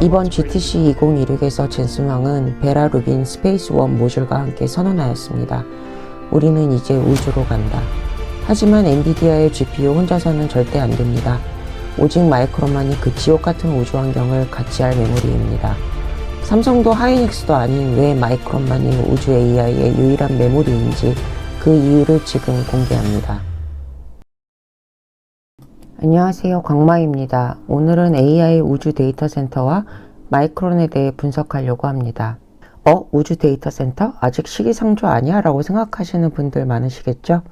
이번 GTC 2016에서 젠슨 왕은 베라 루빈 스페이스원 모듈과 함께 선언하였습니다. 우리는 이제 우주로 간다. 하지만 엔비디아의 GPU 혼자서는 절대 안됩니다. 오직 마이크론만이 그 지옥 같은 우주 환경을 같이할 메모리입니다. 삼성도 하이닉스도 아닌 왜 마이크론만이 우주 AI의 유일한 메모리인지 그 이유를 지금 공개합니다. 안녕하세요, 광마입니다. 오늘은 AI 우주 데이터 센터와 마이크론에 대해 분석하려고 합니다. 우주 데이터 센터? 아직 시기상조 아니야? 라고 생각하시는 분들 많으시겠죠?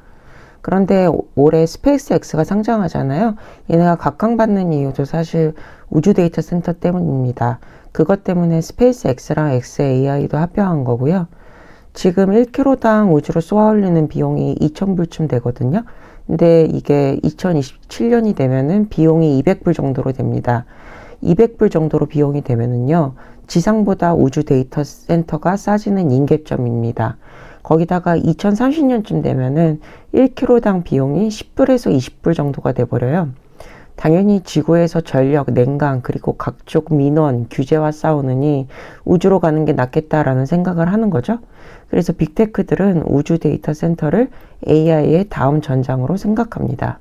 그런데 올해 스페이스X가 상장하잖아요. 얘네가 각광받는 이유도 사실 우주 데이터 센터 때문입니다. 그것 때문에 스페이스X랑 xAI도 합병한 거고요. 지금 1kg당 우주로 쏘아 올리는 비용이 2,000불쯤 되거든요. 근데 이게 2027년이 되면은 비용이 200불 정도로 됩니다. 200불 정도로 비용이 되면은요, 지상보다 우주 데이터 센터가 싸지는 임계점입니다. 거기다가 2030년쯤 되면은 1kg당 비용이 10불에서 20불 정도가 돼버려요. 당연히 지구에서 전력, 냉각, 그리고 각종 민원, 규제와 싸우느니 우주로 가는 게 낫겠다라는 생각을 하는 거죠. 그래서 빅테크들은 우주 데이터 센터를 AI의 다음 전장으로 생각합니다.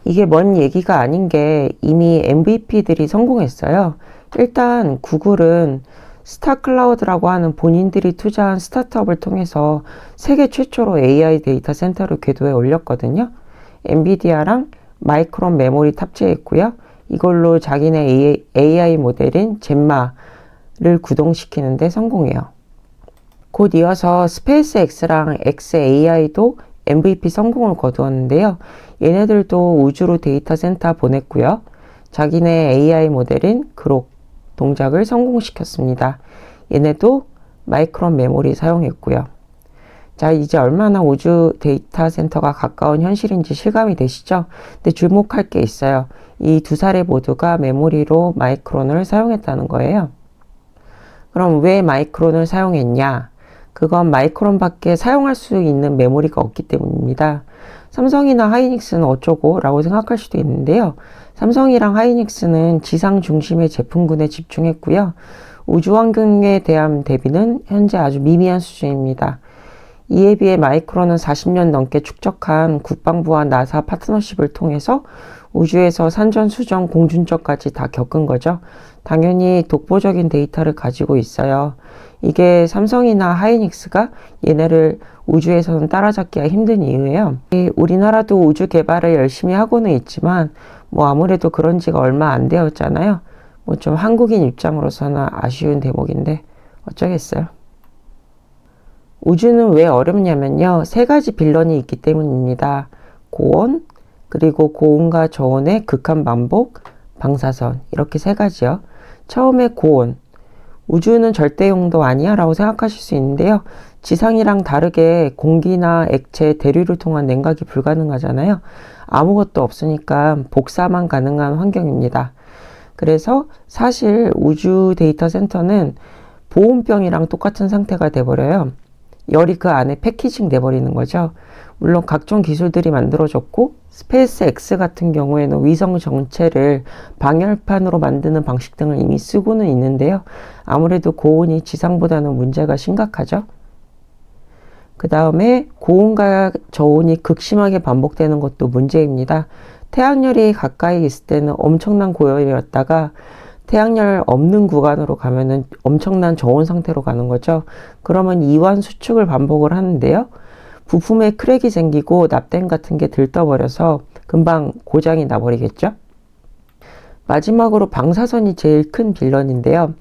이게 먼 얘기가 아닌 게 이미 MVP들이 성공했어요. 일단 구글은 스타클라우드라고 하는 본인들이 투자한 스타트업을 통해서 세계 최초로 AI 데이터 센터를 궤도에 올렸거든요. 엔비디아랑 마이크론 메모리 탑재했고요. 이걸로 자기네 AI 모델인 젬마를 구동시키는데 성공해요. 곧 이어서 스페이스X랑 xAI도 MVP 성공을 거두었는데요. 얘네들도 우주로 데이터 센터 보냈고요. 자기네 AI 모델인 그록 동작을 성공시켰습니다. 얘네도 마이크론 메모리 사용했고요. 자, 이제 얼마나 우주 데이터 센터가 가까운 현실인지 실감이 되시죠? 근데 주목할 게 있어요. 이 두 사례 모두가 메모리로 마이크론을 사용했다는 거예요. 그럼 왜 마이크론을 사용했냐? 그건 마이크론밖에 사용할 수 있는 메모리가 없기 때문입니다. 삼성이나 하이닉스는 어쩌고 라고 생각할 수도 있는데요. 삼성이랑 하이닉스는 지상 중심의 제품군에 집중했고요. 우주 환경에 대한 대비는 현재 아주 미미한 수준입니다. 이에 비해 마이크론은 40년 넘게 축적한 국방부와 나사 파트너십을 통해서 우주에서 산전수전 공중전까지 다 겪은 거죠. 당연히 독보적인 데이터를 가지고 있어요. 이게 삼성이나 하이닉스가 얘네를 우주에서는 따라잡기가 힘든 이유예요. 우리나라도 우주 개발을 열심히 하고는 있지만 아무래도 그런 지가 얼마 안 되었잖아요. 좀 한국인 입장으로서는 아쉬운 대목인데 어쩌겠어요. 우주는 왜 어렵냐면요, 세 가지 빌런이 있기 때문입니다. 고온, 그리고 고온과 저온의 극한 반복, 방사선, 이렇게 세 가지요. 처음에 고온. 우주는 절대 용도 아니야 라고 생각하실 수 있는데요. 지상이랑 다르게 공기나 액체, 대류를 통한 냉각이 불가능하잖아요. 아무것도 없으니까 복사만 가능한 환경입니다. 그래서 사실 우주 데이터 센터는 보온병이랑 똑같은 상태가 돼버려요. 열이 그 안에 패키징 돼버리는 거죠. 물론 각종 기술들이 만들어졌고 스페이스X 같은 경우에는 위성 정체를 방열판으로 만드는 방식 등을 이미 쓰고는 있는데요. 아무래도 고온이 지상보다는 문제가 심각하죠. 그 다음에 고온과 저온이 극심하게 반복되는 것도 문제입니다. 태양열이 가까이 있을 때는 엄청난 고열이었다가 태양열 없는 구간으로 가면은 엄청난 저온 상태로 가는 거죠. 그러면 이완 수축을 반복을 하는데요. 부품에 크랙이 생기고 납땜 같은 게 들떠버려서 금방 고장이 나버리겠죠. 마지막으로 방사선이 제일 큰 빌런인데요.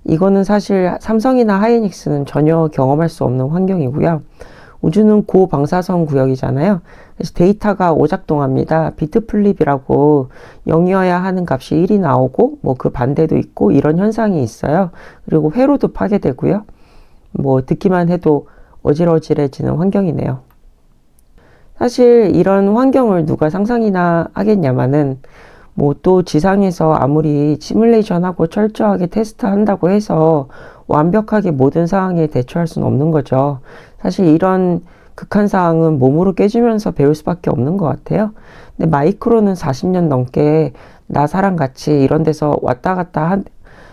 이거는 사실 삼성이나 하이닉스는 전혀 경험할 수 없는 환경이고요. 우주는 고방사선 구역이잖아요. 그래서 데이터가 오작동합니다. 비트 플립이라고 0이어야 하는 값이 1이 나오고 그 반대도 있고 이런 현상이 있어요. 그리고 회로도 파괴되고요. 듣기만 해도 어질어질해지는 환경이네요. 사실 이런 환경을 누가 상상이나 하겠냐마는 또 지상에서 아무리 시뮬레이션하고 철저하게 테스트한다고 해서 완벽하게 모든 상황에 대처할 수는 없는 거죠. 사실 이런 극한 상황은 몸으로 깨지면서 배울 수밖에 없는 것 같아요. 근데 마이크론은 40년 넘게 나사랑 같이 이런 데서 왔다 갔다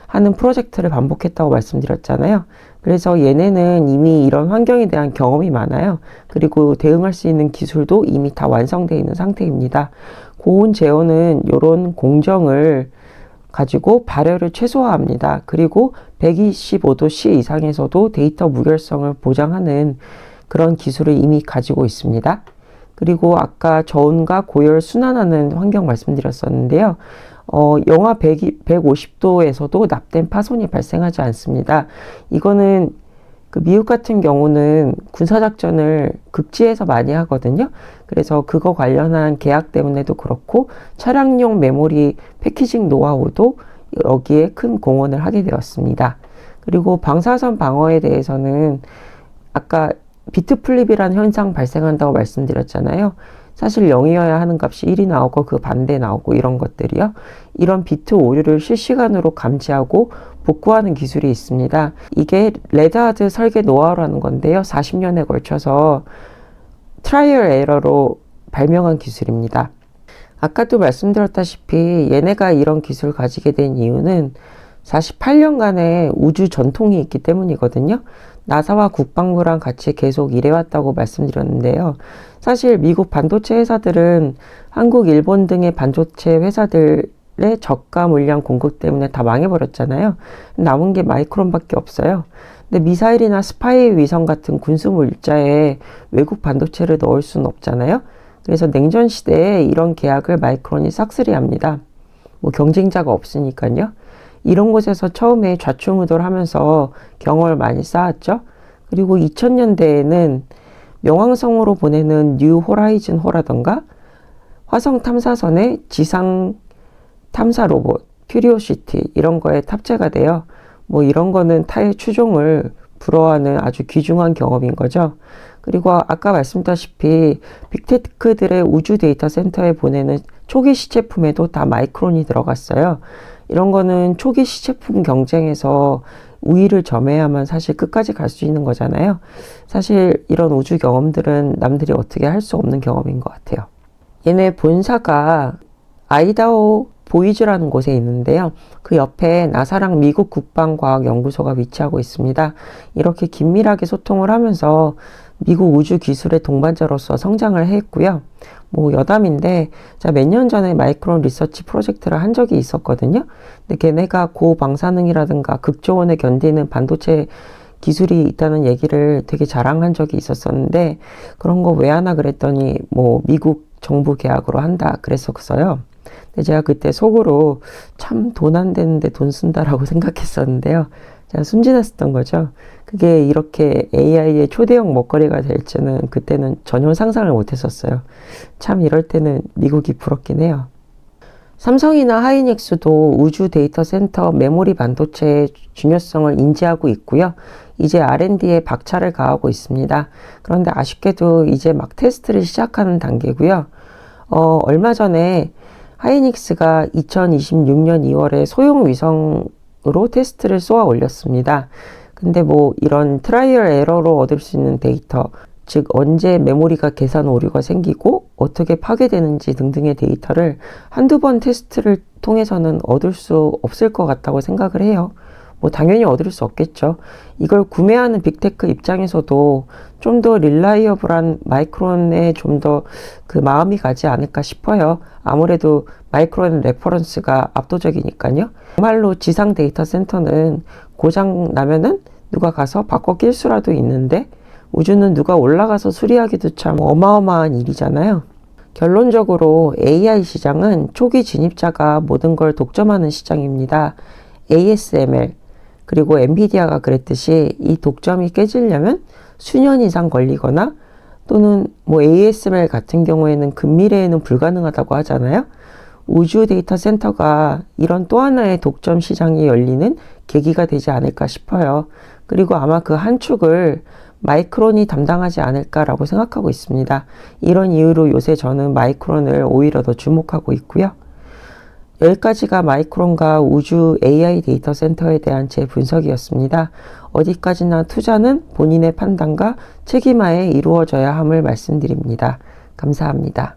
하는 프로젝트를 반복했다고 말씀드렸잖아요. 그래서 얘네는 이미 이런 환경에 대한 경험이 많아요. 그리고 대응할 수 있는 기술도 이미 다 완성되어 있는 상태입니다. 고온 제어는 이런 공정을 가지고 발열을 최소화합니다. 그리고 125도 C 이상에서도 데이터 무결성을 보장하는 그런 기술을 이미 가지고 있습니다. 그리고 아까 저온과 고열 순환하는 환경 말씀드렸었는데요. 영하 150도에서도 납땜 파손이 발생하지 않습니다. 이거는 그 미국 같은 경우는 군사작전을 극지에서 많이 하거든요. 그래서 그거 관련한 계약 때문에도 그렇고 차량용 메모리 패키징 노하우도 여기에 큰 공헌을 하게 되었습니다. 그리고 방사선 방어에 대해서는 아까 비트 플립이라는 현상 발생한다고 말씀드렸잖아요. 사실 0이어야 하는 값이 1이 나오고 그 반대 나오고 이런 것들이요. 이런 비트 오류를 실시간으로 감지하고 복구하는 기술이 있습니다. 이게 레드하드 설계 노하우라는 건데요. 40년에 걸쳐서 트라이얼 에러로 발명한 기술입니다. 아까도 말씀드렸다시피 얘네가 이런 기술을 가지게 된 이유는 48년간의 우주 전통이 있기 때문이거든요. 나사와 국방부랑 같이 계속 일해왔다고 말씀드렸는데요. 사실 미국 반도체 회사들은 한국, 일본 등의 반도체 회사들의 저가 물량 공급 때문에 다 망해버렸잖아요. 남은 게 마이크론밖에 없어요. 근데 미사일이나 스파이 위성 같은 군수 물자에 외국 반도체를 넣을 수는 없잖아요. 그래서 냉전 시대에 이런 계약을 마이크론이 싹쓸이합니다. 뭐 경쟁자가 없으니까요. 이런 곳에서 처음에 좌충우돌 하면서 경험을 많이 쌓았죠. 그리고 2000년대에는 명왕성으로 보내는 뉴 호라이즌 호라던가 화성 탐사선의 지상 탐사 로봇 큐리오시티 이런 거에 탑재가 돼요. 뭐 이런 거는 타의 추종을 불허하는 아주 귀중한 경험인 거죠. 그리고 아까 말씀드렸다시피 빅테크들의 우주 데이터 센터에 보내는 초기 시제품에도 다 마이크론이 들어갔어요. 이런 거는 초기 시제품 경쟁에서 우위를 점해야만 사실 끝까지 갈 수 있는 거잖아요. 사실 이런 우주 경험들은 남들이 어떻게 할 수 없는 경험인 것 같아요. 얘네 본사가 아이다호 보이즈라는 곳에 있는데요. 그 옆에 나사랑 미국 국방과학연구소가 위치하고 있습니다. 이렇게 긴밀하게 소통을 하면서 미국 우주 기술의 동반자로서 성장을 했고요. 뭐 여담인데 제가 몇 년 전에 마이크론 리서치 프로젝트를 한 적이 있었거든요. 근데 걔네가 고방사능이라든가 극저온에 견디는 반도체 기술이 있다는 얘기를 되게 자랑한 적이 있었었는데 그런 거 왜 하나 그랬더니 뭐 미국 정부 계약으로 한다 그랬었어요. 근데 제가 그때 속으로 참 돈 안 되는데 돈 쓴다라고 생각했었는데요. 제가 순진했었던 거죠. 그게 이렇게 AI의 초대형 먹거리가 될 줄은 그때는 전혀 상상을 못 했었어요. 참 이럴 때는 미국이 부럽긴 해요. 삼성이나 하이닉스도 우주 데이터 센터 메모리 반도체의 중요성을 인지하고 있고요. 이제 R&D에 박차를 가하고 있습니다. 그런데 아쉽게도 이제 막 테스트를 시작하는 단계고요. 얼마 전에 하이닉스가 2026년 2월에 소형 위성으로 테스트를 쏘아 올렸습니다. 근데 뭐 이런 트라이얼 에러로 얻을 수 있는 데이터, 즉 언제 메모리가 계산 오류가 생기고 어떻게 파괴되는지 등등의 데이터를 한두 번 테스트를 통해서는 얻을 수 없을 것 같다고 생각을 해요. 뭐 당연히 얻을 수 없겠죠. 이걸 구매하는 빅테크 입장에서도 좀 더 릴라이어블한 마이크론에 좀 더 그 마음이 가지 않을까 싶어요. 아무래도 마이크론 레퍼런스가 압도적이니까요. 정말로 지상 데이터 센터는 고장 나면은 누가 가서 바꿔 낄 수라도 있는데 우주는 누가 올라가서 수리하기도 참 어마어마한 일이잖아요. 결론적으로 AI 시장은 초기 진입자가 모든 걸 독점하는 시장입니다. ASML 그리고 엔비디아가 그랬듯이 이 독점이 깨지려면 수년 이상 걸리거나 또는 뭐 ASML 같은 경우에는 근미래에는 불가능하다고 하잖아요. 우주 데이터 센터가 이런 또 하나의 독점 시장이 열리는 계기가 되지 않을까 싶어요. 그리고 아마 그 한 축을 마이크론이 담당하지 않을까라고 생각하고 있습니다. 이런 이유로 요새 저는 마이크론을 오히려 더 주목하고 있고요. 여기까지가 마이크론과 우주 AI 데이터 센터에 대한 제 분석이었습니다. 어디까지나 투자는 본인의 판단과 책임하에 이루어져야 함을 말씀드립니다. 감사합니다.